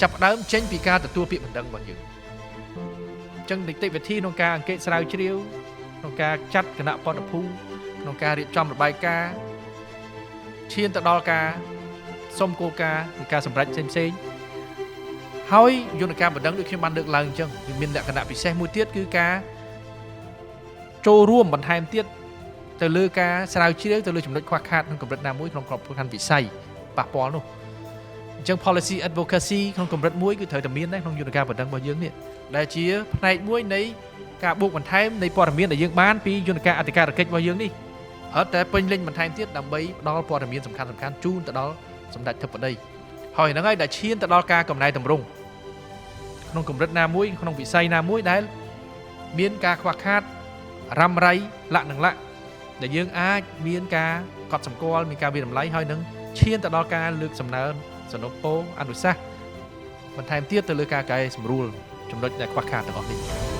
ចាប់ដើមចេញពីការទទួលពាក្យបណ្ដឹងរបស់យើងអញ្ចឹងនីតិវិធីក្នុងការអង្កេតស្រាវជ្រាវក្នុងការចាត់គណៈបដភូមិក្នុងការរៀបចំរបាយការណ៍ឈានទៅដល់ការសុំគោលការណ៍នៃការសម្រេចផ្សេងៗហើយយន្តការបណ្ដឹងដូចខ្ញុំបានលើកឡើងអញ្ចឹងវាមានលក្ខណៈពិសេសមួយទៀតគឺការចូលរួមបន្ថែមទៀតទៅលើការស្រាវជ្រាវទៅលើចំណុចខ្វះខាតក្នុងកម្រិតណាមួយក្នុងក្របខ័ណ្ឌវិស័យប៉ះពាល់នោះអញ្ចឹង policy advocacy ក្នុងកម្រិតមួយគឺត្រូវតែមានដែរក្នុងយន្តការបណ្ដឹងរបស់យើងនេះដែលជាផ្នែកមួយនៃការបូកបន្ថែមនៃព័ត៌មានដែលយើងបានពីយន្តការអធិការកិច្ចរបស់យើងនេះអត់តែពេញលេញបន្ថែមទៀតដើម្បីផ្ដល់ព័ត៌មានសំខាន់ៗជូនទៅដល់សម្ដេចធិបតីហើយហ្នឹងហើយដែលឈានទៅដល់ការកំណែតម្រង់ក្នុងកម្រិតណាមួយក្នុងវិស័យណាមួយដែលមានការខ្វះខាតរ៉ាំរ៉ៃលក្ខនឹងលក្ខដែលយើងអាចមានការកត់សម្គាល់មានការវិតម្លៃហើយនឹងឈានទៅដល់ការលើកសំណើសំណូមពរអនុសាសន៍បន្ថែមទៀតទៅលើការកែសម្រួលចំណុចដែលខ្វះខាតទាំងអស់នេះ